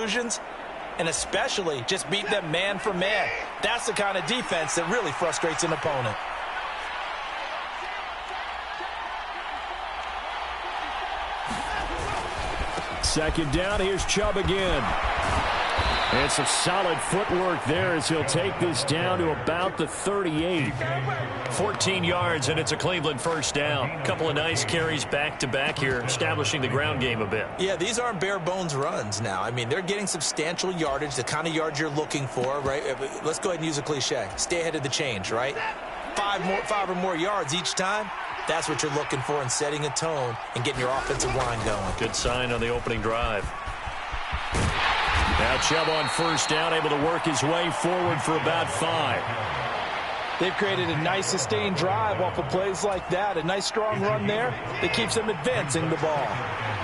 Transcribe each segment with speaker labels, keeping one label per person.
Speaker 1: illusions, and especially just beat them man for man. That's the kind of defense that really frustrates an opponent.
Speaker 2: Second down, here's Chubb again. And some solid footwork there as he'll take this down to about the 38.
Speaker 3: 14 yards, and it's a Cleveland first down. A couple of nice carries back-to-back here, establishing the ground game a bit.
Speaker 1: Yeah, these aren't bare-bones runs now. I mean, they're getting substantial yardage, the kind of yards you're looking for, right? Let's go ahead and use a cliche. Stay ahead of the change, right? Five or more yards each time. That's what you're looking for in setting a tone and getting your offensive line going.
Speaker 3: Good sign on the opening drive. Now Chubb on first down, able to work his way forward for about 5.
Speaker 1: They've created a nice sustained drive off of plays like that. A nice strong run there that keeps them advancing the ball.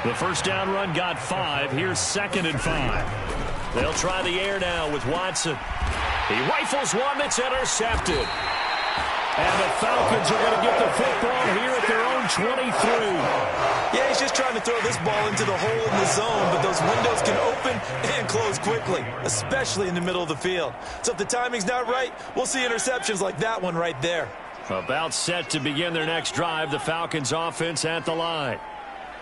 Speaker 3: The first down run got 5. Here's 2nd and 5. They'll try the air now with Watson. He rifles one that's intercepted.
Speaker 2: And the Falcons are going to get the football here at their own 23.
Speaker 1: Yeah, he's just trying to throw this ball into the hole in the zone, but those windows can open and close quickly, especially in the middle of the field. So if the timing's not right, we'll see interceptions like that one right there.
Speaker 3: About set to begin their next drive, the Falcons offense at the line.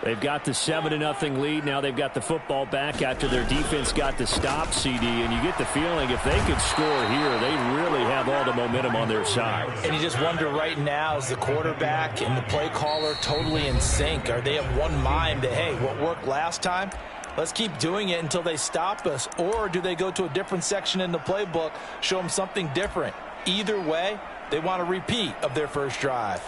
Speaker 2: They've got the 7-0 lead. Now they've got the football back after their defense got the stop, CD. And you get the feeling if they could score here, they really have all the momentum on their side.
Speaker 1: And you just wonder right now, is the quarterback and the play caller totally in sync? Are they of one mind that, hey, what worked last time, let's keep doing it until they stop us? Or do they go to a different section in the playbook, show them something different? Either way, they want a repeat of their first drive.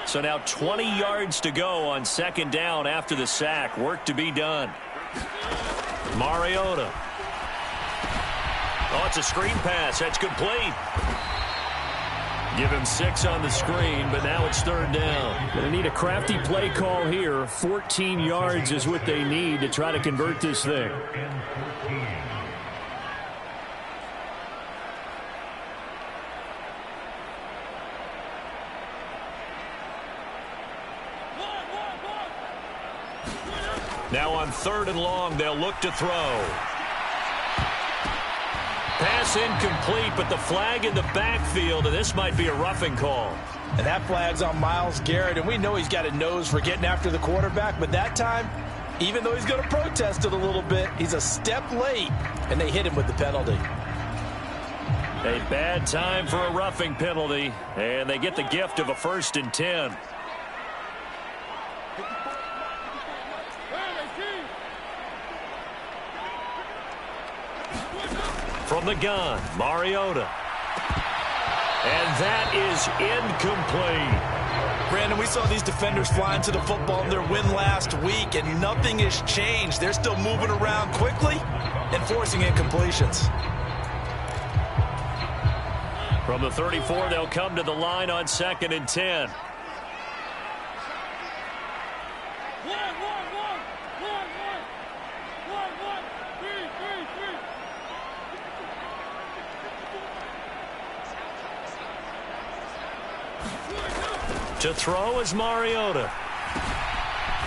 Speaker 3: So now 20 yards to go on 2nd down after the sack. Work to be done. Mariota. Oh, it's a screen pass. That's complete. Give him 6 on the screen, but now it's 3rd down.
Speaker 2: Going to need a crafty play call here. 14 yards is what they need to try to convert this thing.
Speaker 3: Now on 3rd and long, they'll look to throw. Pass incomplete, but the flag in the backfield, and this might be a roughing call.
Speaker 1: And that flag's on Myles Garrett, and we know he's got a nose for getting after the quarterback, but that time, even though he's going to protest it a little bit, he's a step late, and they hit him with the penalty.
Speaker 3: A bad time for a roughing penalty, and they get the gift of a 1st and 10. From the gun, Mariota. And that is incomplete.
Speaker 1: Brandon, we saw these defenders flying to the football in their win last week, and nothing has changed. They're still moving around quickly and forcing incompletions.
Speaker 3: From the 34, they'll come to the line on 2nd and 10. To throw is Mariota.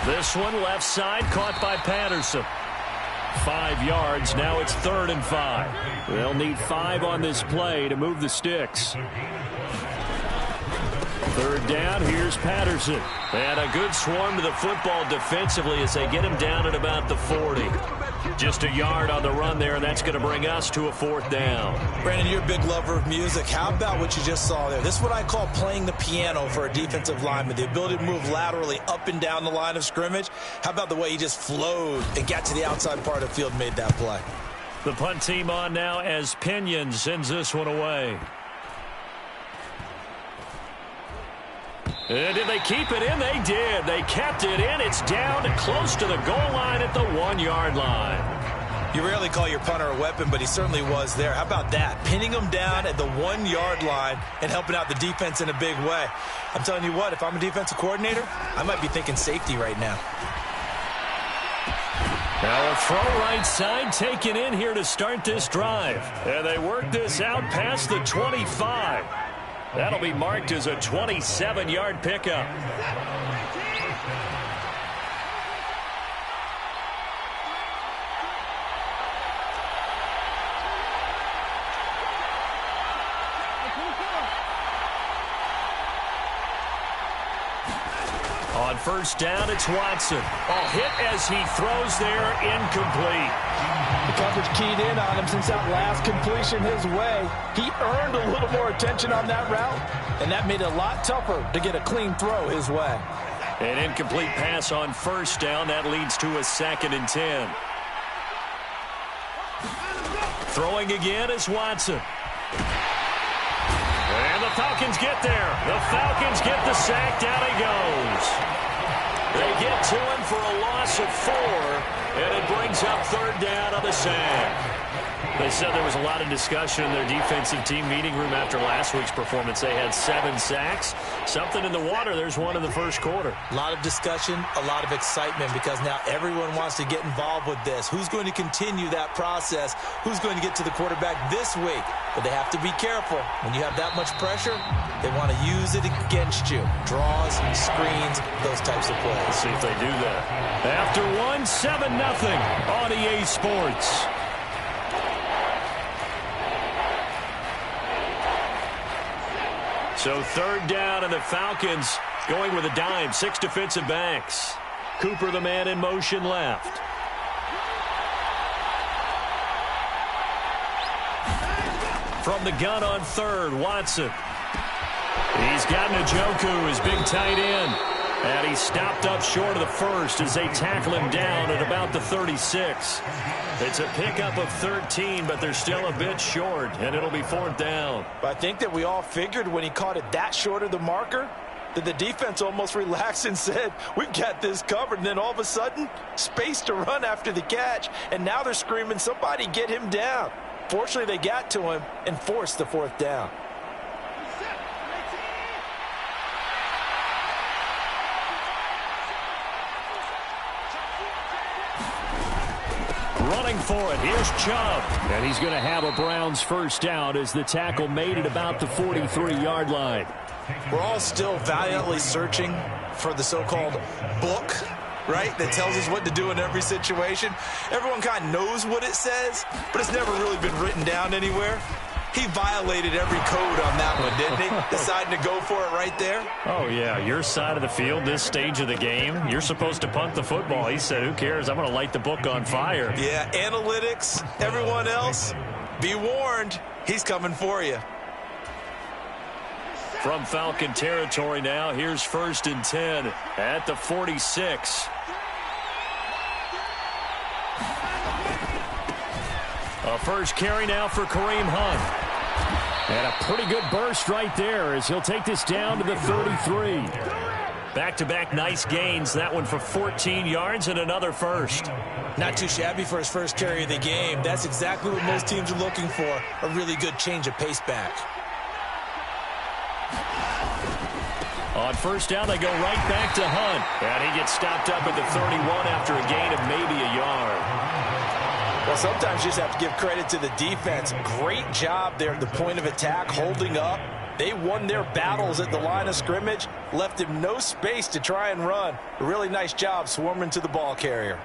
Speaker 3: This one left side caught by Patterson. 5 yards. Now it's 3rd and 5.
Speaker 2: They'll need 5 on this play to move the sticks. 3rd down. Here's Patterson.
Speaker 3: And a good swarm to the football defensively as they get him down at about the 40. Just a yard on the run there, and that's going to bring us to a 4th down.
Speaker 1: Brandon, you're a big lover of music. How about what you just saw there? This is what I call playing the piano for a defensive lineman, the ability to move laterally up and down the line of scrimmage. How about the way he just flowed and got to the outside part of the field and made that play?
Speaker 3: The punt team on now as Pinion sends this one away. And did they keep it in? They did. They kept it in. It's down close to the goal line at the 1-yard line.
Speaker 1: You rarely call your punter a weapon, but he certainly was there. How about that? Pinning him down at the 1-yard line and helping out the defense in a big way. I'm telling you what, if I'm a defensive coordinator, I might be thinking safety right now.
Speaker 3: Now a throw right side taken in here to start this drive. And they work this out past the 25. That'll be marked as a 27-yard pickup. On first down, it's Watson. Oh, hit as he throws there, incomplete.
Speaker 1: The coverage keyed in on him since that last completion his way. He earned a little more attention on that route, and that made it a lot tougher to get a clean throw his way.
Speaker 3: An incomplete pass on first down. That leads to a 2nd and 10. Throwing again is Watson. And the Falcons get there. The Falcons get the sack. Down he goes. They get to him for a loss of 4, and it brings up 3rd down on the sack. They said there was a lot of discussion in their defensive team meeting room after last week's performance. They had 7 sacks. Something in the water. There's one in the first quarter.
Speaker 1: A lot of discussion, a lot of excitement, because now everyone wants to get involved with this. Who's going to continue that process? Who's going to get to the quarterback this week? But they have to be careful. When you have that much pressure, they want to use it against you. Draws, screens, those types of plays.
Speaker 3: Let's see if they do that. After 7-0 on EA Sports. So 3rd down, and the Falcons going with a dime. 6 defensive backs. Cooper, the man in motion left. From the gun on 3rd, Watson. He's got Njoku, his big tight end. And he stopped up short of the 1st as they tackle him down at about the 36. It's a pickup of 13, but they're still a bit short, and it'll be 4th down.
Speaker 1: But I think that we all figured when he caught it that short of the marker that the defense almost relaxed and said, we've got this covered. And then all of a sudden, space to run after the catch. And now they're screaming, somebody get him down. Fortunately, they got to him and forced the 4th down.
Speaker 3: Running for it, here's Chubb.
Speaker 2: And he's going to have a Browns first down as the tackle made it about the 43-yard line.
Speaker 1: We're all still valiantly searching for the so-called book, right, that tells us what to do in every situation. Everyone kind of knows what it says, but it's never really been written down anywhere. He violated every code on that one, didn't he? Deciding to go for it right there.
Speaker 3: Oh, yeah, your side of the field, this stage of the game, you're supposed to punt the football. He said, who cares? I'm going to light the book on fire.
Speaker 1: Yeah, analytics, everyone else, be warned, he's coming for you.
Speaker 3: From Falcon territory now, here's 1st and 10 at the 46. A first carry now for Kareem Hunt. And a pretty good burst right there as he'll take this down to the 33. Back-to-back nice gains. That one for 14 yards and another first.
Speaker 1: Not too shabby for his first carry of the game. That's exactly what most teams are looking for, a really good change of pace back.
Speaker 3: On first down, they go right back to Hunt. And he gets stopped up at the 31 after a gain of maybe a yard.
Speaker 1: Well, sometimes you just have to give credit to the defense. Great job there at the point of attack, holding up. They won their battles at the line of scrimmage, left him no space to try and run. A really nice job swarming to the ball carrier.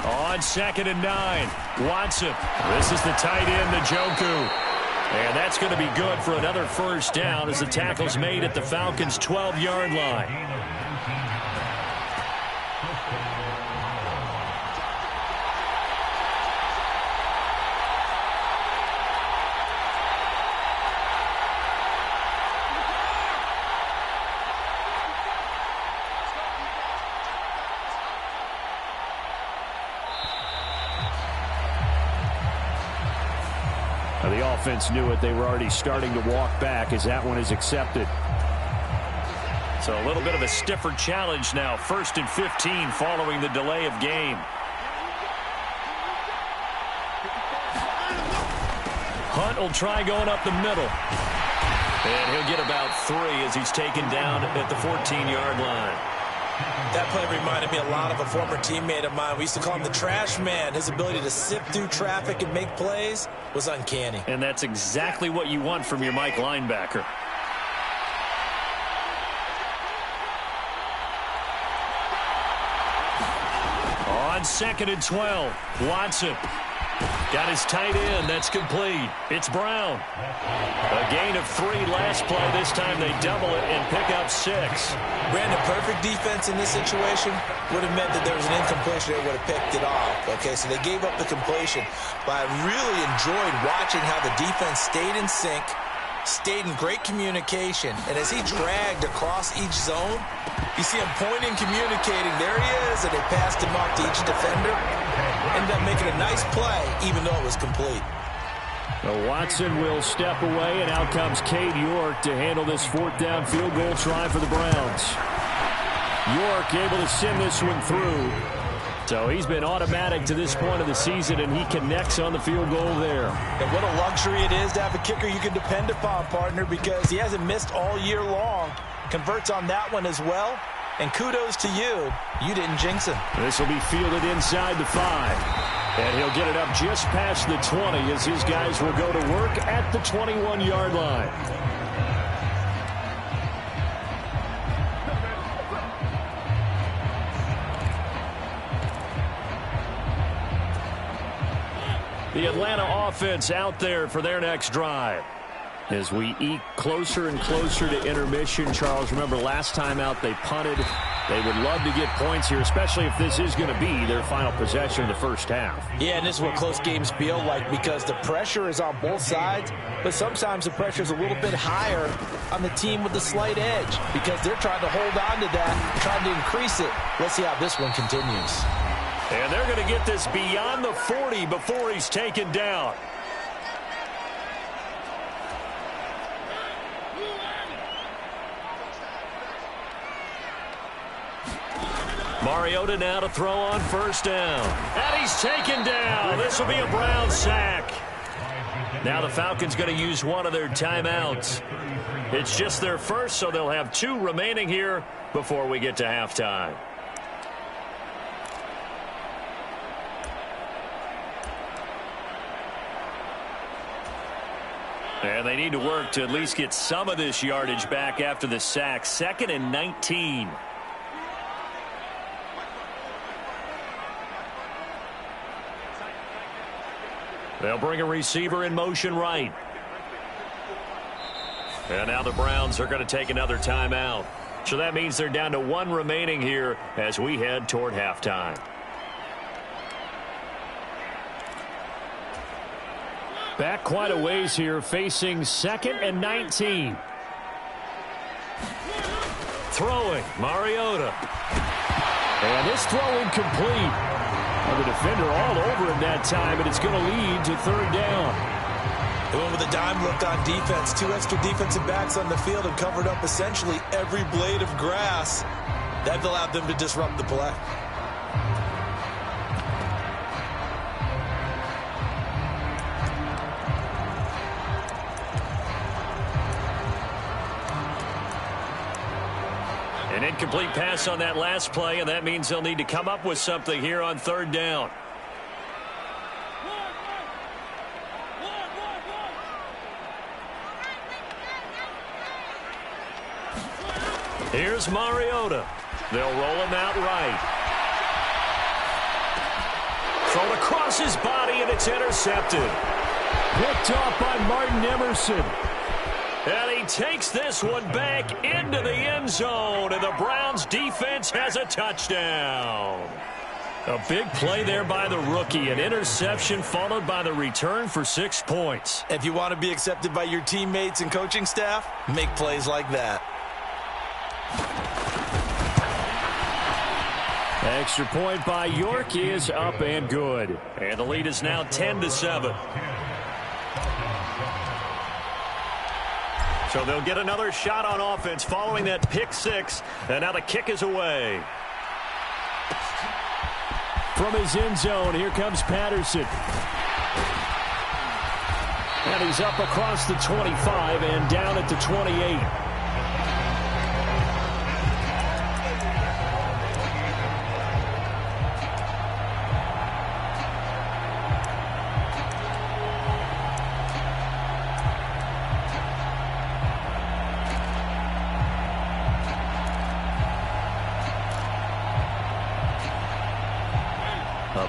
Speaker 3: On 2nd and 9, Watson. This is the tight end, Njoku. And that's going to be good for another first down as the tackle's made at the Falcons' 12-yard line.
Speaker 2: The offense knew it. They were already starting to walk back as that one is accepted.
Speaker 3: So a little bit of a stiffer challenge now. 1st and 15 following the delay of game. Hunt will try going up the middle. And he'll get about 3 as he's taken down at the 14-yard line.
Speaker 1: That play reminded me a lot of a former teammate of mine. We used to call him the trash man. His ability to sift through traffic and make plays was uncanny.
Speaker 2: And that's exactly what you want from your Mike linebacker.
Speaker 3: On 2nd and 12, Watson got his tight end. That's complete. It's Brown. A gain of 3 last play. This time they double it and pick up 6.
Speaker 1: Brandon, perfect defense in this situation would have meant that there was an incompletion that would have picked it off. Okay, so they gave up the completion. But I really enjoyed watching how the defense stayed in sync, stayed in great communication. And as he dragged across each zone, you see him pointing, communicating. There he is, and they passed him off to each defender. Ended up making a nice play, even though it was complete.
Speaker 2: Watson will step away, and out comes Cade York to handle this 4th down field goal try for the Browns. York able to send this one through. So he's been automatic to this point of the season, and he connects on the field goal there.
Speaker 1: And what a luxury it is to have a kicker you can depend upon, partner, because he hasn't missed all year long. Converts on that one as well. And kudos to you. You didn't jinx him.
Speaker 2: This will be fielded inside the 5. And he'll get it up just past the 20 as his guys will go to work at the 21-yard line. The Atlanta offense out there for their next drive. As we eke closer and closer to intermission, Charles, remember last time out they punted. They would love to get points here, especially if this is going to be their final possession in the first half.
Speaker 1: Yeah, and this is what close games feel like because the pressure is on both sides, but sometimes the pressure is a little bit higher on the team with the slight edge because they're trying to hold on to that, trying to increase it. Let's see how this one continues.
Speaker 3: And they're going to get this beyond the 40 before he's taken down. Mariota now to throw on 1st down. And he's taken down. This will be a Brown sack. Now the Falcons going to use one of their timeouts. It's just their first, so they'll have 2 remaining here before we get to halftime. And they need to work to at least get some of this yardage back after the sack. 2nd and 19. They'll bring a receiver in motion right. And now the Browns are going to take another timeout. So that means they're down to 1 remaining here as we head toward halftime.
Speaker 2: Back quite a ways here, facing 2nd and 19.
Speaker 3: Throwing, Mariota.
Speaker 2: And this throw incomplete. The defender all over him that time, and it's going to lead to 3rd down.
Speaker 1: They went with a dime look on defense. 2 extra defensive backs on the field and covered up essentially every blade of grass. That allowed them to disrupt the play.
Speaker 3: An incomplete pass on that last play, and that means they'll need to come up with something here on 3rd down. Here's Mariota. They'll roll him out right. Thrown across his body, and it's intercepted.
Speaker 2: Picked off by Martin Emerson.
Speaker 3: And he takes this one back into the end zone, and the Browns defense has a touchdown. A big play there by the rookie, an interception followed by the return for 6 points.
Speaker 1: If you want to be accepted by your teammates and coaching staff, make plays like that.
Speaker 2: Extra point by York is up and good.
Speaker 3: And the lead is now 10-7. So they'll get another shot on offense following that pick 6. And now the kick is away.
Speaker 2: From his end zone, here comes Patterson. And he's up across the 25 and down at the 28.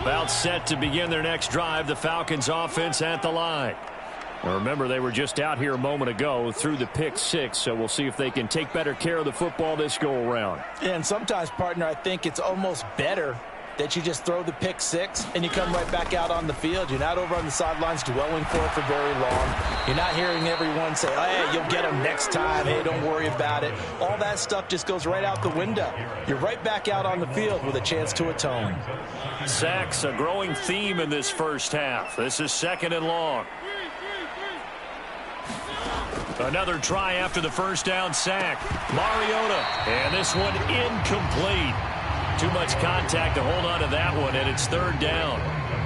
Speaker 2: About set to begin their next drive, the Falcons offense at the line. Now remember, they were just out here a moment ago through the pick 6, so we'll see if they can take better care of the football this go-around.
Speaker 1: And sometimes, partner, I think it's almost better that you just throw the pick 6 and you come right back out on the field. You're not over on the sidelines dwelling for it for very long. You're not hearing everyone say, oh, hey, you'll get them next time. Hey, don't worry about it. All that stuff just goes right out the window. You're right back out on the field with a chance to atone.
Speaker 2: Sacks, a growing theme in this first half. This is 2nd and long. Another try after the first down sack. Mariota, and this one incomplete. Too much contact to hold on to that one, and it's 3rd down.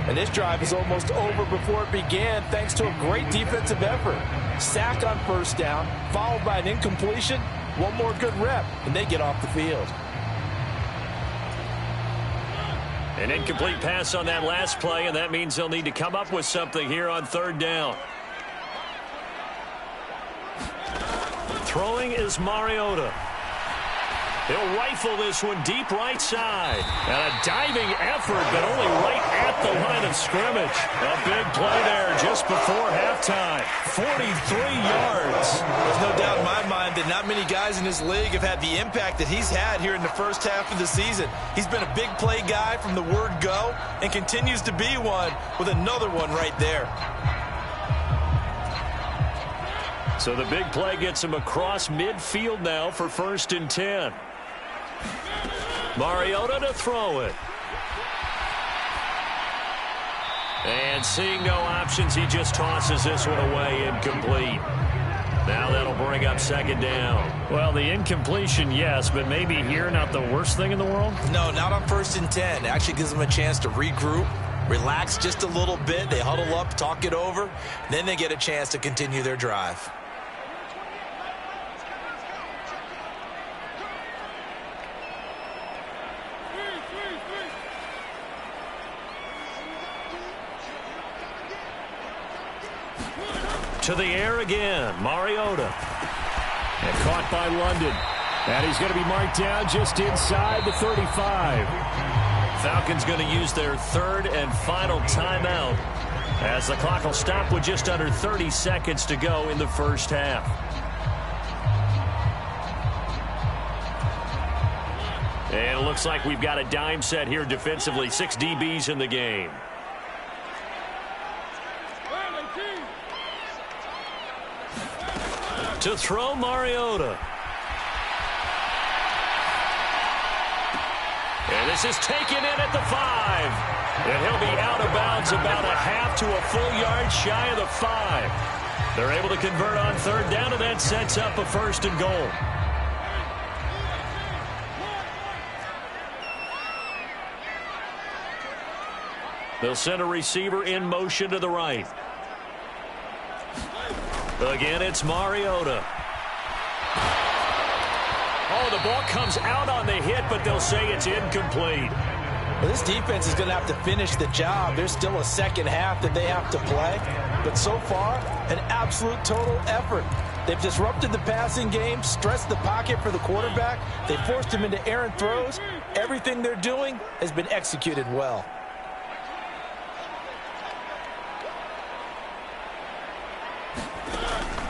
Speaker 1: And this drive is almost over before it began thanks to a great defensive effort. Sack on 1st down, followed by an incompletion. One more good rep, and they get off the field.
Speaker 2: An incomplete pass on that last play, and that means they'll need to come up with something here on 3rd down. Throwing is Mariota. He'll rifle this one deep right side. And a diving effort, but only right at the line of scrimmage. A big play there just before halftime. 43 yards.
Speaker 1: There's no doubt in my mind that not many guys in this league have had the impact that he's had here in the first half of the season. He's been a big play guy from the word go and continues to be one with another one right there.
Speaker 2: So the big play gets him across midfield now for 1st and 10. Mariota to throw it. And seeing no options, he just tosses this one away, incomplete. Now that'll bring up 2nd down. Well, the incompletion, yes, but maybe here not the worst thing in the world?
Speaker 1: No, not on 1st and 10. It actually gives them a chance to regroup, relax just a little bit. They huddle up, talk it over. Then they get a chance to continue their drive.
Speaker 2: To the air again, Mariota. And caught by London. And he's going to be marked down just inside the 35. Falcons going to use their 3rd and final timeout as the clock will stop with just under 30 seconds to go in the first half. And it looks like we've got a dime set here defensively. 6 DBs in the game. To throw, Mariota. And this is taken in at the 5. And he'll be out of bounds about a half to a full yard shy of the 5. They're able to convert on 3rd down, and that sets up a 1st and goal. They'll send a receiver in motion to the right. Again, it's Mariota. Oh, the ball comes out on the hit, but they'll say it's incomplete.
Speaker 1: Well, this defense is going to have to finish the job. There's still a second half that they have to play. But so far, an absolute total effort. They've disrupted the passing game, stressed the pocket for the quarterback. They forced him into errant throws. Everything they're doing has been executed well.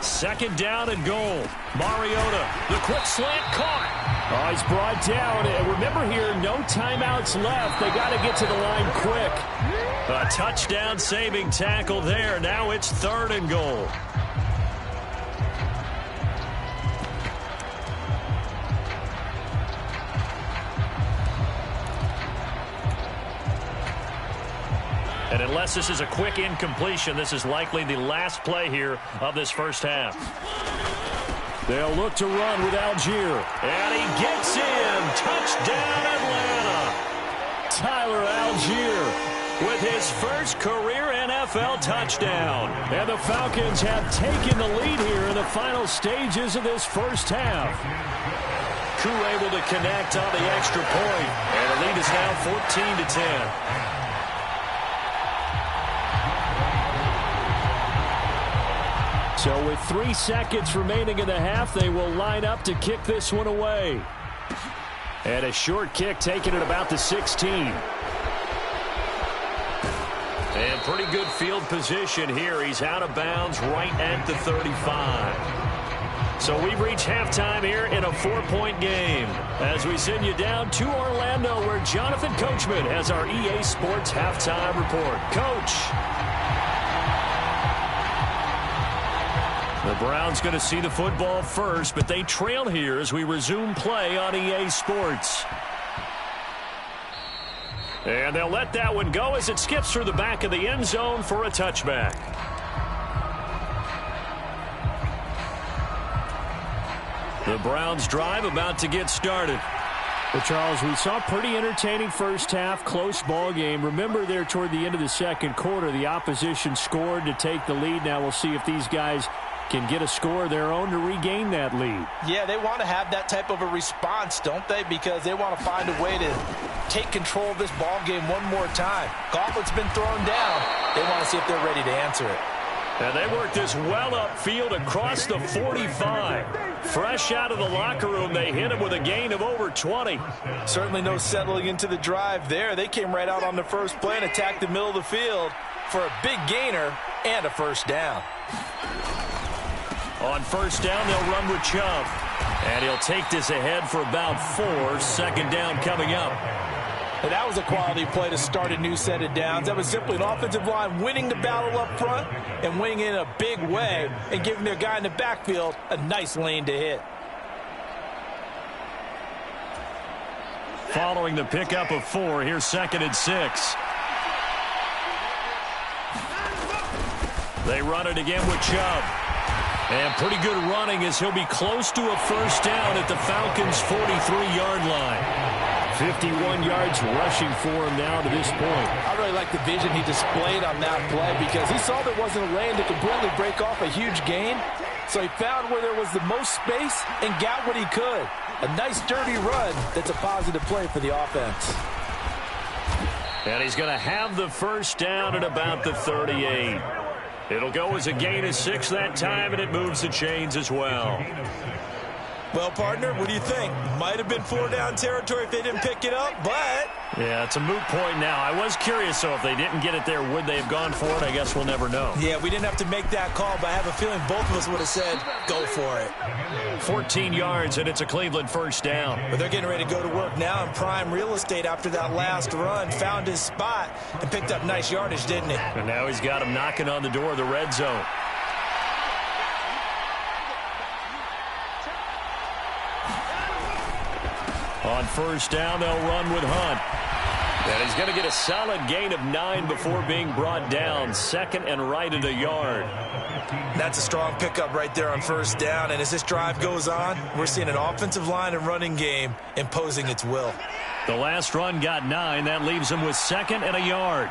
Speaker 2: Second down and goal. Mariota, the quick slant caught. Oh, he's brought down. And remember here, no timeouts left. They got to get to the line quick. A touchdown saving tackle there. Now it's 3rd and goal. And unless this is a quick incompletion, this is likely the last play here of this first half. They'll look to run with Algier. And he gets in. Touchdown, Atlanta. Tyler Algier with his first career NFL
Speaker 3: NFL touchdown. And the Falcons have taken the lead here in the final stages of this first half. Koo able to connect on the extra point. And the lead is now 14-10. So with 3 seconds remaining in the half, they will line up to kick this one away. And a short kick taken at about the 16. And pretty good field position here. He's out of bounds right at the 35. So we've reached halftime here in a 4-point game. As we send you down to Orlando, where Jonathan Coachman has our EA Sports halftime report. Coach. The Browns going to see the football first, but they trail here as we resume play on EA Sports. And they'll let that one go as it skips through the back of the end zone for a touchback. The Browns drive about to get started.
Speaker 2: Well, Charles, we saw a pretty entertaining first half, close ball game. Remember there toward the end of the second quarter, the opposition scored to take the lead. Now we'll see if these guys can get a score of their own to regain that lead.
Speaker 1: Yeah, they want to have that type of a response, don't they? Because they want to find a way to take control of this ball game one more time. Gauntlet's been thrown down. They want to see if they're ready to answer it.
Speaker 3: And they work this well upfield across the 45. Fresh out of the locker room, they hit him with a gain of over 20.
Speaker 1: Certainly no settling into the drive there. They came right out on the first play and attacked the middle of the field for a big gainer and a first down.
Speaker 3: On first down, they'll run with Chubb. And he'll take this ahead for about 4. Second down coming up.
Speaker 1: And that was a quality play to start a new set of downs. That was simply an offensive line winning the battle up front and winning in a big way and giving their guy in the backfield a nice lane to hit.
Speaker 3: Following the pickup of 4, here's 2nd and 6. They run it again with Chubb. And pretty good running as he'll be close to a first down at the Falcons' 43-yard line.
Speaker 2: 51 yards rushing for him now to this point.
Speaker 1: I really like the vision he displayed on that play because he saw there wasn't a lane to completely break off a huge gain. So he found where there was the most space and got what he could. A nice, dirty run that's a positive play for the offense.
Speaker 3: And he's going to have the first down at about the 38. It'll go as a gain of 6 that time, and it moves the chains as well.
Speaker 1: Well, partner, what do you think? Might have been 4-down territory if they didn't pick it up, but...
Speaker 3: Yeah, it's a moot point now. I was curious, so if they didn't get it there, would they have gone for it? I guess we'll never know.
Speaker 1: Yeah, we didn't have to make that call, but I have a feeling both of us would have said, go for it.
Speaker 3: 14 yards, and it's a Cleveland first down.
Speaker 1: But they're getting ready to go to work now in prime real estate after that last run. Found his spot and picked up nice yardage, didn't he?
Speaker 3: And now he's got him knocking on the door of the red zone. On first down, they'll run with Hunt. And he's going to get a solid gain of 9 before being brought down. 2nd and right at a yard.
Speaker 1: That's a strong pickup right there on first down. And as this drive goes on, we're seeing an offensive line and running game imposing its will.
Speaker 3: The last run got 9. That leaves him with 2nd and a yard.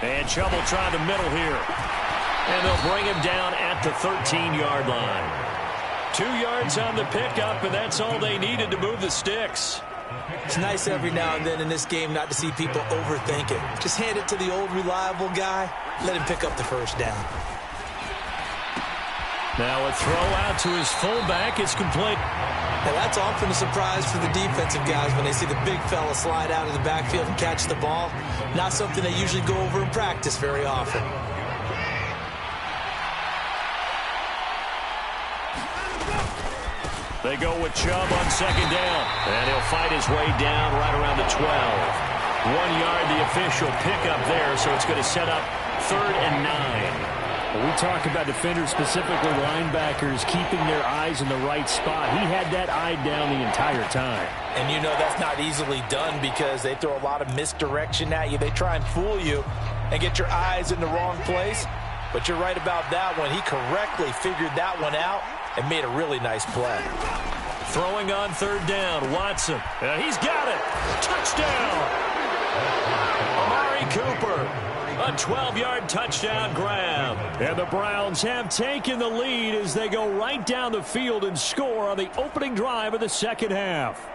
Speaker 3: And Chubb will try the middle here. And they'll bring him down at the 13-yard line. 2 yards on the pickup, and that's all they needed to move the sticks.
Speaker 1: It's nice every now and then in this game not to see people overthink it. Just hand it to the old reliable guy. Let him pick up the first down.
Speaker 3: Now a throw out to his fullback is complete.
Speaker 1: Now that's often a surprise for the defensive guys when they see the big fella slide out of the backfield and catch the ball. Not something they usually go over in practice very often.
Speaker 3: They go with Chubb on second down. And he'll fight his way down right around the 12. 1 yard, the official pickup there, so it's going to set up 3rd and 9.
Speaker 2: Well, we talk about defenders, specifically linebackers, keeping their eyes in the right spot. He had that eye down the entire time.
Speaker 1: And you know that's not easily done because they throw a lot of misdirection at you. They try and fool you and get your eyes in the wrong place. But you're right about that one. He correctly figured that one out and made a really nice play.
Speaker 3: Throwing on third down, Watson. He's got it. Touchdown. Amari Cooper. A 12-yard touchdown grab.
Speaker 2: And the Browns have taken the lead as they go right down the field and score on the opening drive of the second half.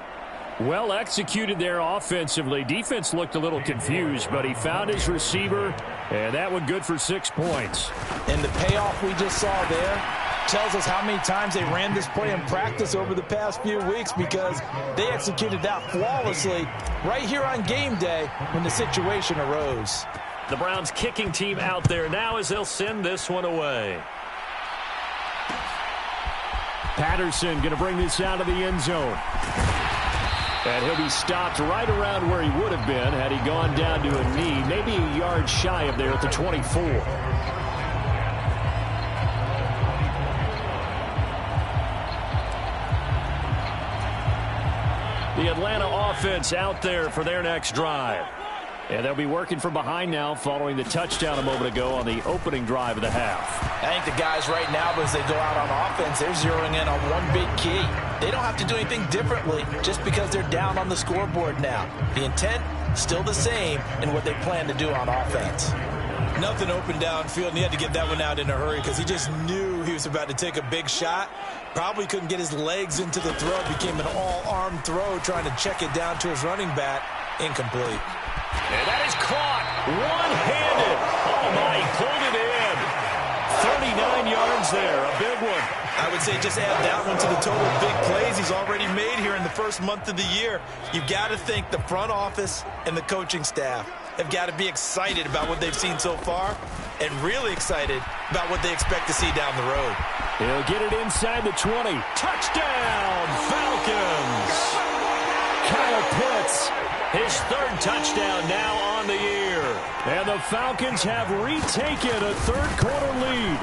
Speaker 2: Well executed there offensively. Defense looked a little confused, but he found his receiver, and that one good for 6 points.
Speaker 1: And the payoff we just saw there tells us how many times they ran this play in practice over the past few weeks, because they executed that flawlessly right here on game day when the situation arose.
Speaker 3: The Browns kicking team out there now as they'll send this one away.
Speaker 2: Patterson going to bring this out of the end zone. And he'll be stopped right around where he would have been had he gone down to a knee, maybe a yard shy of there at the 24. The Atlanta offense out there for their next drive. And they'll be working from behind now following the touchdown a moment ago on the opening drive of the half.
Speaker 1: I think the guys right now, as they go out on offense, they're zeroing in on one big key. They don't have to do anything differently just because they're down on the scoreboard now. The intent, still the same in what they plan to do on offense.
Speaker 4: Nothing open downfield, and he had to get that one out in a hurry because he just knew he was about to take a big shot. Probably couldn't get his legs into the throw. Became an all-arm throw trying to check it down to his running back. Incomplete.
Speaker 3: And that is caught one-handed. Oh, my, he pulled it in. 39 yards there, a big one.
Speaker 4: I would say just add that one to the total big plays he's already made here in the first month of the year. You've got to think the front office and the coaching staff have got to be excited about what they've seen so far and really excited about what they expect to see down the road.
Speaker 2: He'll get it inside the 20.
Speaker 3: Touchdown, Falcons.
Speaker 2: Kyle Pitts.
Speaker 3: His third touchdown now on the year.
Speaker 2: And the Falcons have retaken a third-quarter lead.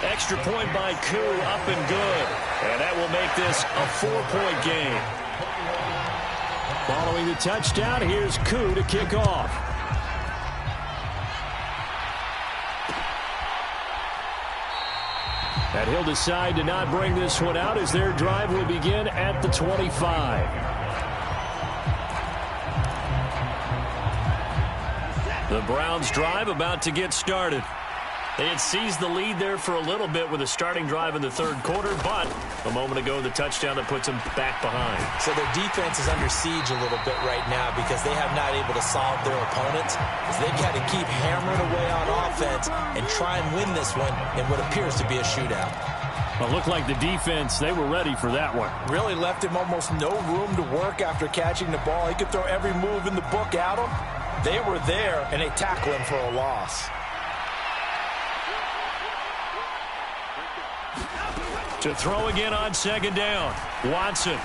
Speaker 3: Extra point by Koo, up and good. And that will make this a 4-point game.
Speaker 2: Following the touchdown, here's Koo to kick off. And he'll decide to not bring this one out as their drive will begin at the 25.
Speaker 3: The Browns drive about to get started. They had seized the lead there for a little bit with a starting drive in the third quarter, but a moment ago the touchdown that puts them back behind.
Speaker 1: So their defense is under siege a little bit right now because they have not able to solve their opponents. They've got to keep hammering away on offense and try and win this one in what appears to be a shootout.
Speaker 2: Well, looked like the defense, they were ready for that one.
Speaker 1: Really left him almost no room to work after catching the ball. He could throw every move in the book at him. They were there, and they tackle him for a loss.
Speaker 3: To throw again on second down, Watson.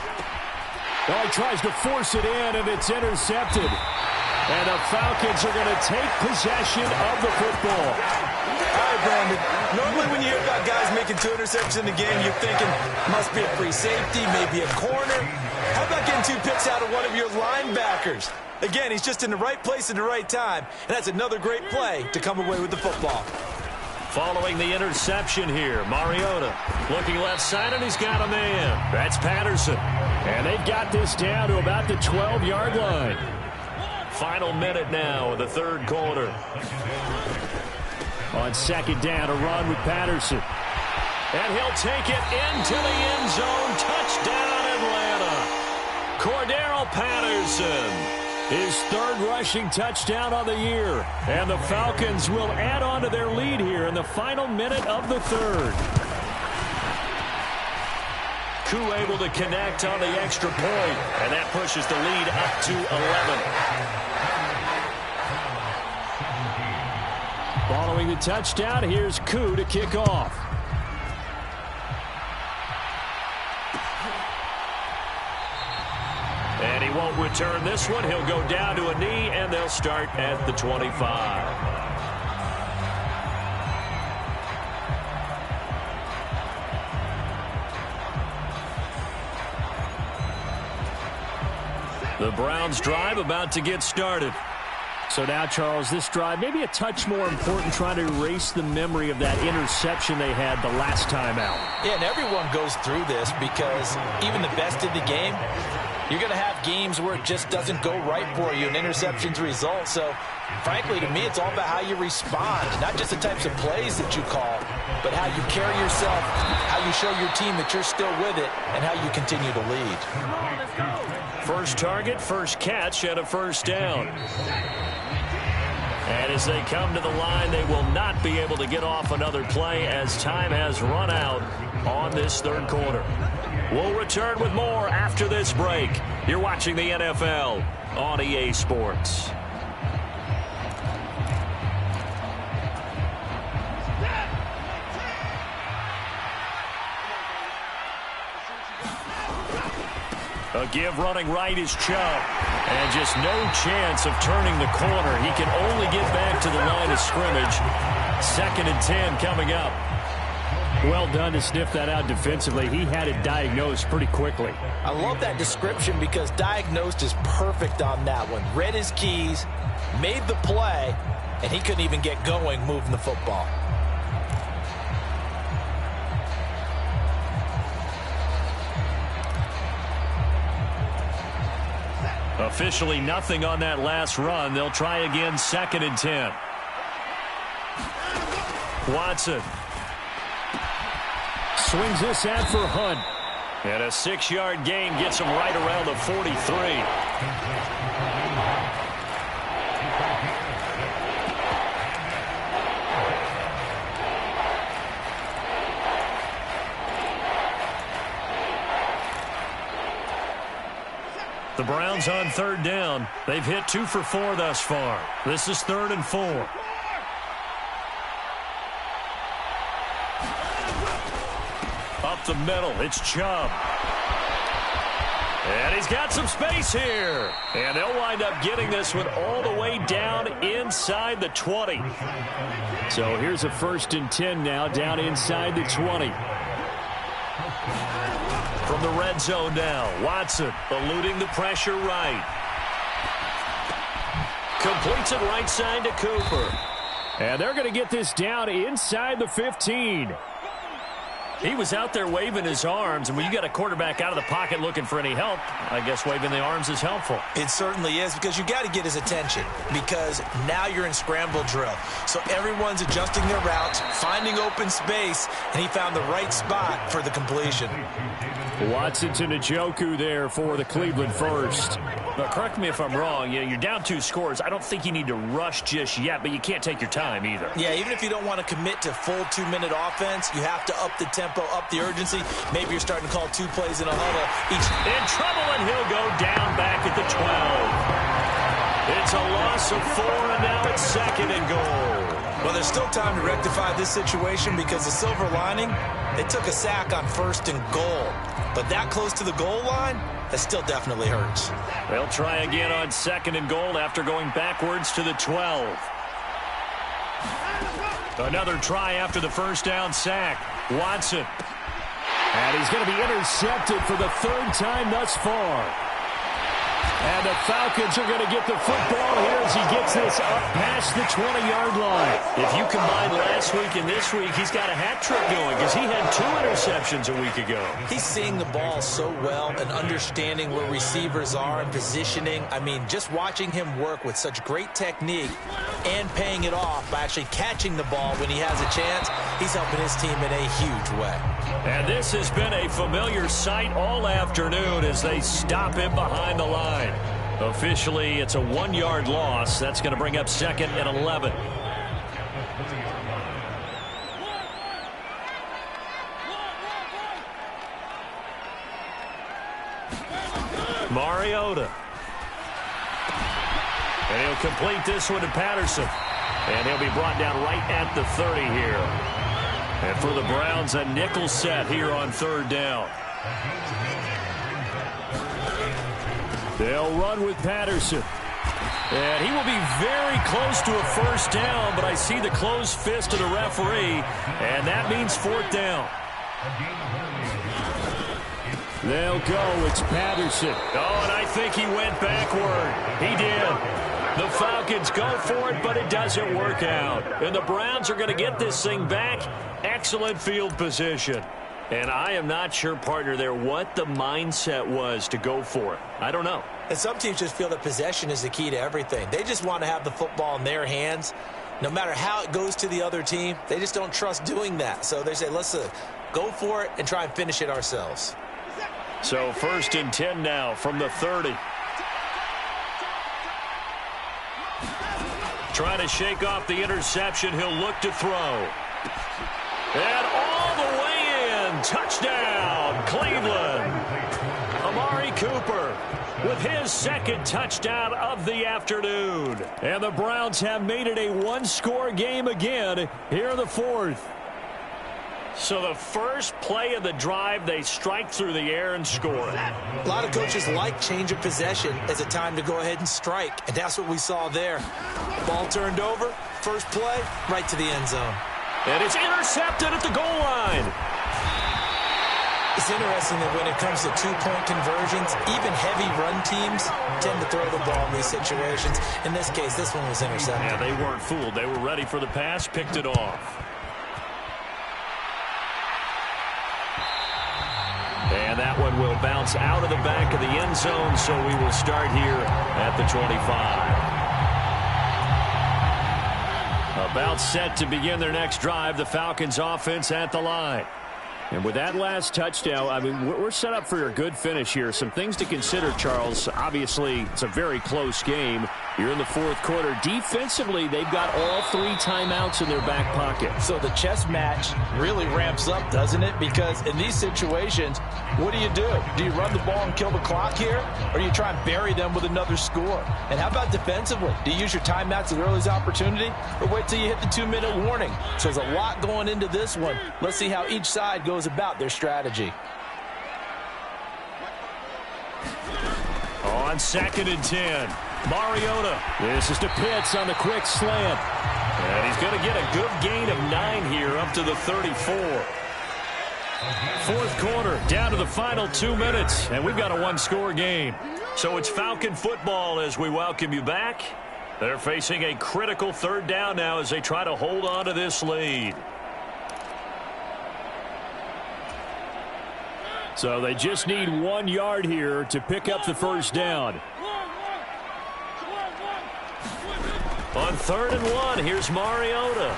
Speaker 2: Well, he tries to force it in, and it's intercepted. And the Falcons are going to take possession of the football.
Speaker 4: All right, Brandon. Normally when you hear about guys making 2 interceptions in the game, you're thinking must be a free safety, maybe a corner. How about getting 2 picks out of one of your linebackers? Again, he's just in the right place at the right time, and that's another great play to come away with the football.
Speaker 3: Following the interception here, Mariota looking left side, and he's got a man. That's Patterson.
Speaker 2: And they've got this down to about the 12-yard line.
Speaker 3: Final minute now of the third quarter.
Speaker 2: On second down, a run with Patterson.
Speaker 3: And he'll take it into the end zone. Touchdown, Atlanta. Cordero Patterson.
Speaker 2: His third rushing touchdown on the year. And the Falcons will add on to their lead here in the final minute of the third.
Speaker 3: Koo able to connect on the extra point, and that pushes the lead up to 11.
Speaker 2: Following the touchdown, here's Koo to kick off.
Speaker 3: And he won't return this one. He'll go down to a knee, and they'll start at the 25. The Browns drive about to get started.
Speaker 2: So now, Charles, this drive maybe a touch more important, trying to erase the memory of that interception they had the last time out.
Speaker 1: Yeah, and everyone goes through this because even the best in the game, you're going to have games where it just doesn't go right for you and interceptions result. So, frankly, to me, it's all about how you respond, not just the types of plays that you call, but how you carry yourself, how you show your team that you're still with it, and how you continue to lead.
Speaker 3: First target, first catch, and a first down. And as they come to the line, they will not be able to get off another play as time has run out on this third quarter. We'll return with more after this break. You're watching the NFL on EA Sports. A give running right is Chubb. And just no chance of turning the corner. He can only get back to the line of scrimmage. 2nd and 10 coming up.
Speaker 2: Well done to sniff that out defensively. He had it diagnosed pretty quickly.
Speaker 1: I love that description because diagnosed is perfect on that one. Read his keys, made the play, and he couldn't even get going moving the football.
Speaker 3: Officially nothing on that last run. They'll try again, 2nd and 10. Watson.
Speaker 2: Swings this out for Hunt.
Speaker 3: And a 6-yard gain gets him right around the 43. The Browns on 3rd down. They've hit 2 for 4 thus far. This is 3rd and 4. Up the middle, it's Chubb. And he's got some space here. And they'll wind up getting this one all the way down inside the 20.
Speaker 2: So here's a 1st and 10 now, down inside the 20.
Speaker 3: From the red zone now, Watson eluding the pressure right. Completes it right side to Cooper.
Speaker 2: And they're going to get this down inside the 15.
Speaker 3: He was out there waving his arms, and when you got a quarterback out of the pocket looking for any help, I guess waving the arms is helpful.
Speaker 1: It certainly is, because you got to get his attention, because now you're in scramble drill. So everyone's adjusting their routes, finding open space, and he found the right spot for the completion.
Speaker 2: Watson to Njoku there for the Cleveland first.
Speaker 3: Now, correct me if I'm wrong. You're down 2 scores. I don't think you need to rush just yet, but you can't take your time either.
Speaker 1: Yeah, even if you don't want to commit to full 2-minute offense, you have to up the tempo, up the urgency. Maybe you're starting to call 2 plays in a huddle. Each
Speaker 3: in trouble, and he'll go down back at the 12. It's a loss of 4, and now it's 2nd and goal.
Speaker 1: Well, there's still time to rectify this situation because the silver lining, they took a sack on 1st and goal. But that close to the goal line, that still definitely hurts.
Speaker 3: They'll try again on 2nd and goal after going backwards to the 12. Another try after the 1st down sack. Watson.
Speaker 2: And he's going to be intercepted for the 3rd time thus far. And the Falcons are going to get the football here as he gets this up past the 20-yard line.
Speaker 3: If you combine last week and this week, he's got a hat trick going because he had 2 interceptions a week ago.
Speaker 1: He's seeing the ball so well and understanding where receivers are and positioning. I mean, just watching him work with such great technique and paying it off by actually catching the ball when he has a chance, he's helping his team in a huge way.
Speaker 3: And this has been a familiar sight all afternoon as they stop him behind the line. Officially, it's a 1-yard loss. That's going to bring up 2nd and 11. Mariota. And he'll complete this one to Patterson. And he'll be brought down right at the 30 here. And for the Browns, a nickel set here on 3rd down.
Speaker 2: They'll run with Patterson.
Speaker 3: And he will be very close to a 1st down, but I see the closed fist of the referee, and that means 4th down.
Speaker 2: They'll go. It's Patterson.
Speaker 3: Oh, and I think he went backward. He did. The Falcons go for it, but it doesn't work out. And the Browns are going to get this thing back. Excellent field position. And I am not sure, partner, there what the mindset was to go for it. I don't know.
Speaker 1: And some teams just feel that possession is the key to everything. They just want to have the football in their hands. No matter how it goes to the other team, they just don't trust doing that. So they say, let's go for it and try and finish it ourselves.
Speaker 3: So 1st and 10 now from the 30. Trying to shake off the interception. He'll look to throw. And all the way in. Touchdown, Cleveland. Amari Cooper with his second touchdown of the afternoon. And the Browns have made it a one-score game again here in the 4th. So the first play of the drive, they strike through the air and score.
Speaker 1: A lot of coaches like change of possession as a time to go ahead and strike, and that's what we saw there. Ball turned over, first play, right to the end zone.
Speaker 3: And it's intercepted at the goal line.
Speaker 1: It's interesting that when it comes to two-point conversions, even heavy run teams tend to throw the ball in these situations. In this case, this one was intercepted.
Speaker 3: Yeah, they weren't fooled. They were ready for the pass, picked it off. And that one will bounce out of the back of the end zone, so we will start here at the 25. About set to begin their next drive, the Falcons offense at the line. And with that last touchdown, I mean, we're set up for a good finish here. Some things to consider, Charles. Obviously, it's a very close game. You're in the 4th quarter. Defensively, they've got all 3 timeouts in their back pocket.
Speaker 1: So the chess match really ramps up, doesn't it? Because in these situations, what do? Do you run the ball and kill the clock here? Or do you try and bury them with another score? And how about defensively? Do you use your timeouts at earliest opportunity? Or wait till you hit the 2-minute warning? So there's a lot going into this one. Let's see how each side goes about their strategy.
Speaker 3: On 2nd and 10, Mariota.
Speaker 2: This is to Pitts on the quick slant.
Speaker 3: And he's going to get a good gain of 9 here up to the 34. 4th quarter, down to the final 2 minutes, and we've got a one-score game. So it's Falcon football as we welcome you back. They're facing a critical 3rd down now as they try to hold on to this lead.
Speaker 2: So they just need 1 yard here to pick up the first down.
Speaker 3: On 3rd and 1, here's Mariota.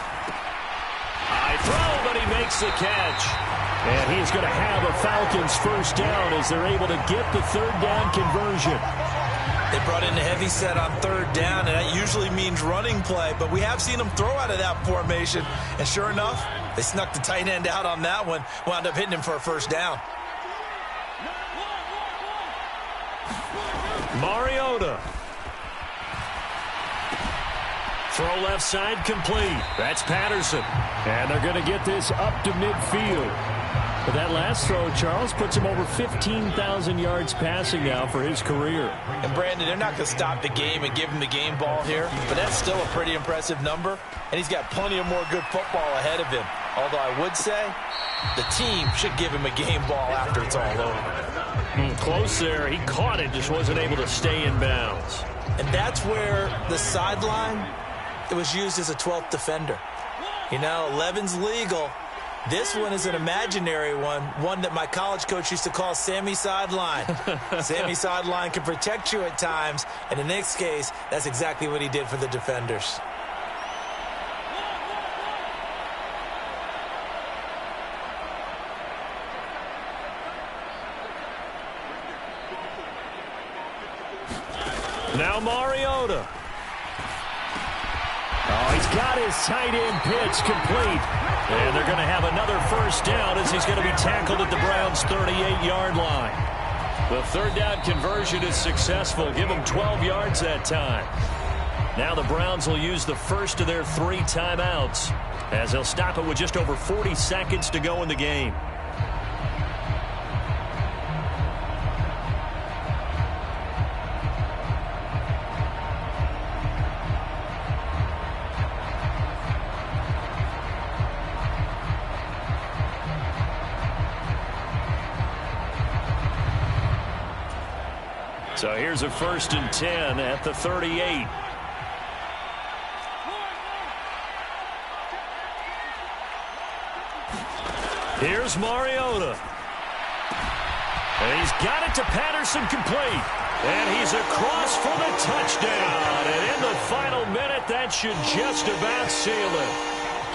Speaker 3: High throw, but he makes the catch.
Speaker 2: And he's going to have a Falcons first down as they're able to get the 3rd down conversion.
Speaker 1: They brought in a heavy set on 3rd down, and that usually means running play, but we have seen them throw out of that formation. And sure enough, they snuck the tight end out on that one, wound up hitting him for a first down.
Speaker 3: Mariota. Throw left side complete. That's Patterson.
Speaker 2: And they're going to get this up to midfield. But that last throw, Charles, puts him over 15,000 yards passing now for his career.
Speaker 1: And, Brandon, they're not going to stop the game and give him the game ball here, but that's still a pretty impressive number, and he's got plenty of more good football ahead of him. Although I would say the team should give him a game ball after it's all over.
Speaker 3: Close there. He caught it, just wasn't able to stay in bounds.
Speaker 1: And that's where the sideline, it was used as a 12th defender. You know, 11's legal. This one is an imaginary one that my college coach used to call Sammy Sideline. Sammy Sideline can protect you at times, and in this case, that's exactly what he did for the defenders.
Speaker 3: Now Mariota.
Speaker 2: Oh, he's got his tight end pitch complete.
Speaker 3: And they're going to have another first down as he's going to be tackled at the Browns' 38-yard line. The 3rd down conversion is successful. Give them 12 yards that time. Now the Browns will use the first of their 3 timeouts as they'll stop it with just over 40 seconds to go in the game. So here's a 1st and 10 at the 38. Here's Mariota. And he's got it to Patterson, complete. And he's across for the touchdown. And in the final minute, that should just about seal it.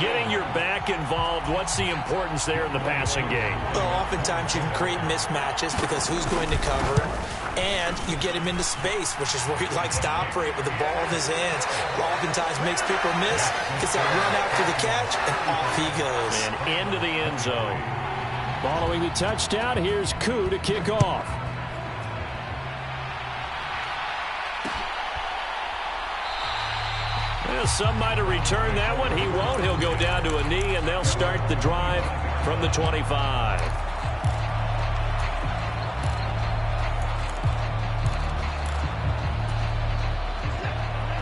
Speaker 3: Getting your back involved, what's the importance there in the passing game?
Speaker 1: Well, oftentimes you can create mismatches because who's going to cover him, and you get him into space, which is where he likes to operate with the ball in his hands. Oftentimes makes people miss, gets that run after the catch, and off he goes.
Speaker 3: And into the end zone.
Speaker 2: Following the touchdown, here's Koo to kick off.
Speaker 3: Well, some might have returned that one. He won't. He'll go down to a knee, and they'll start the drive from the 25.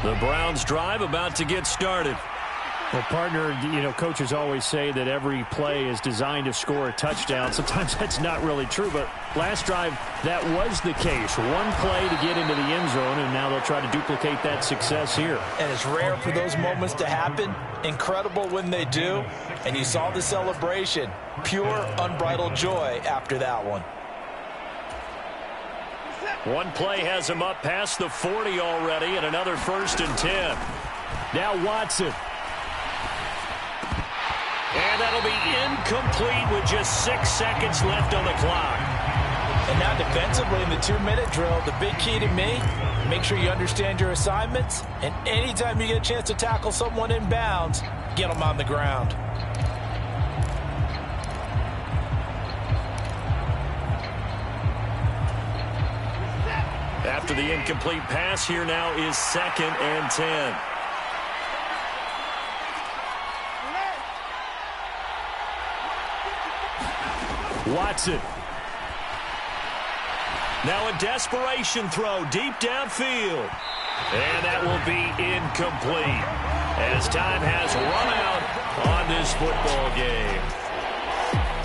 Speaker 3: The Browns drive about to get started.
Speaker 2: Well, partner, coaches always say that every play is designed to score a touchdown. Sometimes that's not really true, but last drive, that was the case. One play to get into the end zone, and now they'll try to duplicate that success here.
Speaker 1: And it's rare for those moments to happen. Incredible when they do. And you saw the celebration. Pure, unbridled joy after that one.
Speaker 3: One play has him up past the 40 already, and another 1st and 10.
Speaker 2: Now Watson.
Speaker 3: And that'll be incomplete with just 6 seconds left on the clock.
Speaker 1: And now defensively in the 2-minute drill, the big key to me, make sure you understand your assignments. And anytime you get a chance to tackle someone in bounds, get them on the ground.
Speaker 3: After the incomplete pass, here now is 2nd and 10.
Speaker 2: Watson.
Speaker 3: Now a desperation throw deep downfield. And that will be incomplete as time has run out on this football game.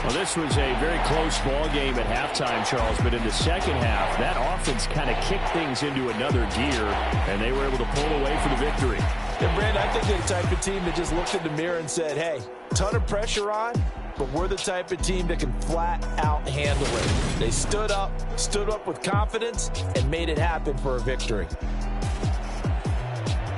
Speaker 2: Well, this was a very close ball game at halftime, Charles, but in the second half, that offense kind of kicked things into another gear, and they were able to pull away for the victory.
Speaker 1: And, Brandon, I think they're the type of team that just looked in the mirror and said, hey, ton of pressure on, but we're the type of team that can flat out handle it. They stood up with confidence, and made it happen for a victory.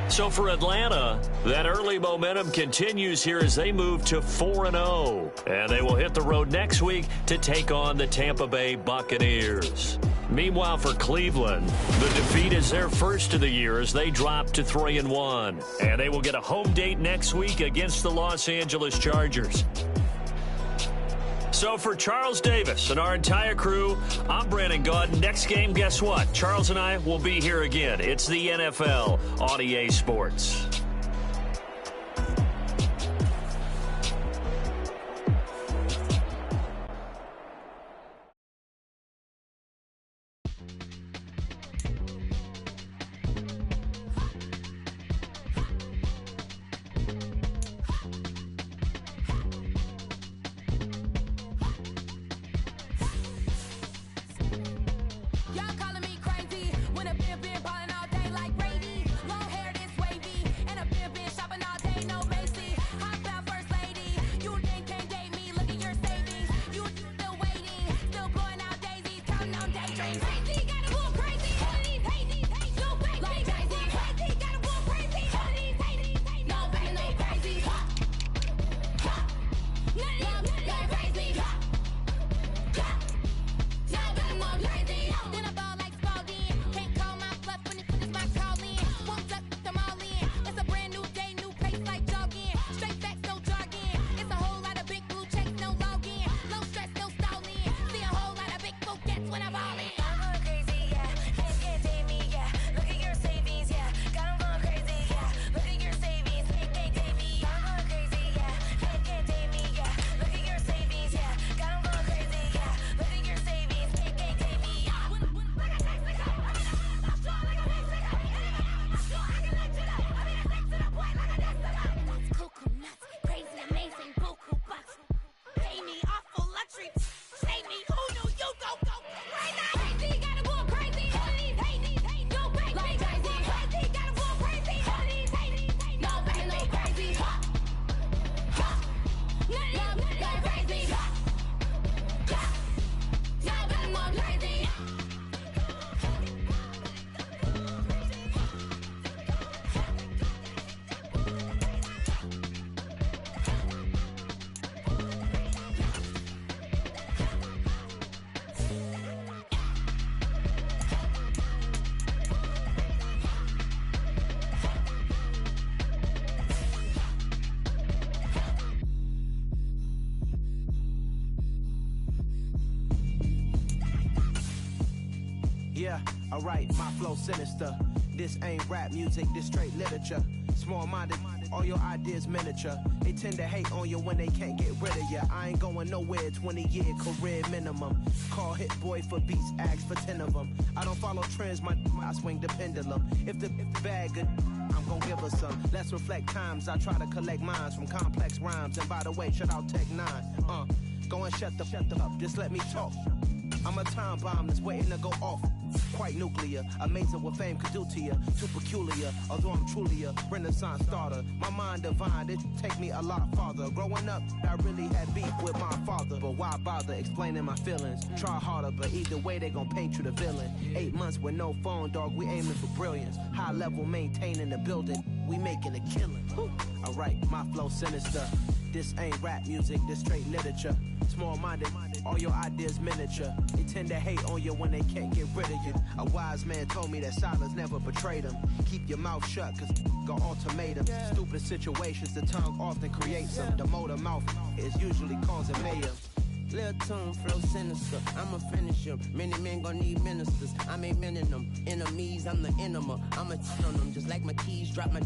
Speaker 3: So for Atlanta, that early momentum continues here as they move to 4-0. And they will hit the road next week to take on the Tampa Bay Buccaneers. Meanwhile, for Cleveland, the defeat is their first of the year as they drop to 3-1. And they will get a home date next week against the Los Angeles Chargers. So for Charles Davis and our entire crew, I'm Brandon Gaudin. Next game, guess what? Charles and I will be here again. It's the NFL on EA Sports.
Speaker 5: Y'all calling me crazy when a been ballin' all day like Brady. Long hair this wavy, Yeah, alright, my flow sinister. This ain't rap music, this straight literature. Small-minded, all your ideas miniature. They tend to hate on you when they can't get rid of you. I ain't going nowhere, 20-year career minimum. Call Hit Boy for beats, ask for 10 of them. I don't follow trends, I swing the pendulum. If the bag good, I'm gon' give her some. Let's reflect times, I try to collect minds from complex rhymes. And by the way, shout out Tech 9. Go and shut the up, just let me talk. I'm a time bomb that's waiting to go off. Quite nuclear, amazing what fame could do to you. Too peculiar, although I'm truly a renaissance starter. My mind divine, it take me a lot farther. Growing up, I really had beef with my father. But why bother explaining my feelings? Try harder, but either way they gon' paint you the villain. 8 months with no phone, dog, we aiming for brilliance. High level maintaining the building, we making a killing. Alright, my flow sinister. This ain't rap music, this straight literature. Small-minded, all your ideas miniature. They tend to hate on you when they can't get rid of you. A wise man told me that silence never betrayed him. Keep your mouth shut, cause got ultimatums. Stupid situations, the tongue often creates them. The motor mouth is usually causing mayhem.
Speaker 6: Lil' tune, flow sinister, I'ma finish him. Many men gon' need ministers, I'm a men in them. Enemies, I'm the enema, I'ma tell on them. Just like my keys, drop my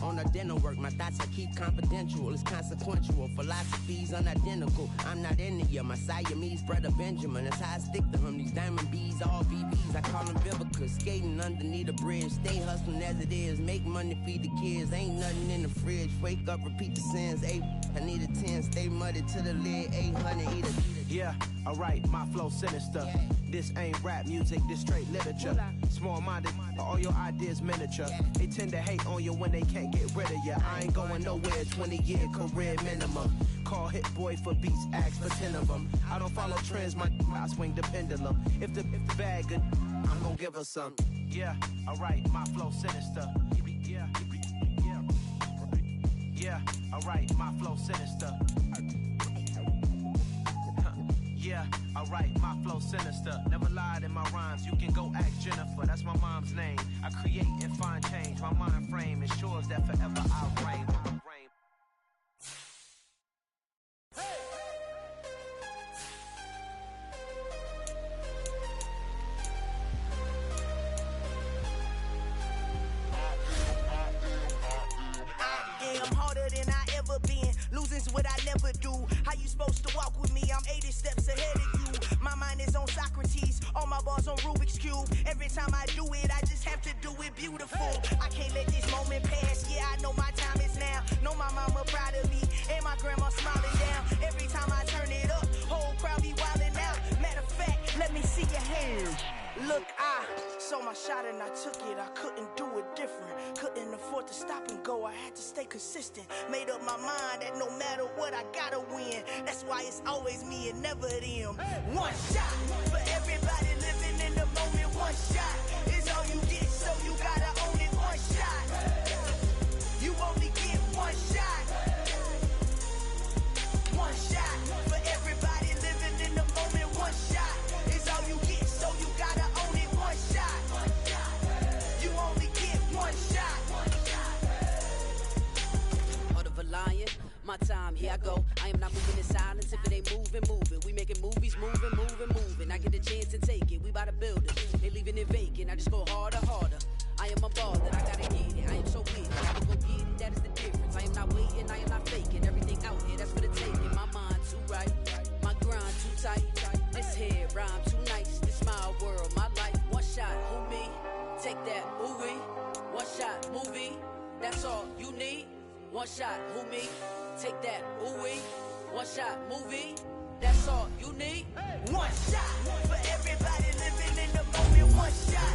Speaker 6: on the dinner work. My thoughts I keep confidential, it's consequential. Philosophies unidentical, I'm not in it yet. My Siamese brother Benjamin, that's how I stick to him. These diamond bees, all BBs, I call them Vivica. Skating underneath the bridge, stay hustling as it is. Make money, feed the kids, ain't nothing in the fridge. Wake up, repeat the sins, I need a 10, stay muddy to the lid, 800, eat a.
Speaker 5: Yeah, alright, my flow sinister. This ain't rap music, this straight literature. Small-minded, all your ideas miniature. They tend to hate on you when they can't get rid of you. I ain't going nowhere, 20-year career minimum. Call Hit Boy for beats, ask for 10 of them. I don't follow trends, I swing the pendulum. If the bag good, I'm gon' give her some. Yeah, alright, my flow sinister. Yeah, alright, my flow sinister. Yeah, alright, my flow sinister. Never lied in my rhymes, you can go ask Jennifer, that's my mom's name. I create and find change, my mind frame ensures that forever I'll reign.
Speaker 7: I'm harder than I ever been. Losing's what I never do. How you supposed to walk with me? I'm 80 steps ahead of you. My mind is on Socrates, all my bars on Rubik's Cube. Every time I do it, I just have to do it beautiful. I can't let this moment pass. Yeah, I know my time is now. Know my mama proud of me, and my grandma smiling down. Every time I turn it up, whole crowd be wildin' out. Matter of fact, let me see your hands. Look, I saw my shot and I took it. I couldn't do it different. Couldn't afford to stop and go. I had to stay consistent. Made up my mind that no matter what, I gotta win. That's why it's always me and never them. One shot for everybody living in the moment. One shot is all you get, so you gotta own it. One shot. You only get one shot. One shot for everybody living in the moment. One shot is all you get, so you gotta own it. One shot. You only get one shot.
Speaker 8: Heart of a lion, my time, here I go. I am not moving in silence. If it ain't moving, moving. We making movies, moving. I get a chance to take it. We bout to build it. They leaving it vacant. I just go harder. I am a baller, I gotta get it. I am so weird, I can go get it. That is the difference. I am not waiting, I am not faking. Everything out here, that's for the taking. My mind too right, my grind too tight. This here rhyme too nice. This my world, my life. One shot, who me? Take that, ooh wee. One shot, movie. That's all you need. One shot, who me? Take that, ooh wee. One shot, movie. That's all you need.
Speaker 7: One shot for everybody living in the moment. One shot.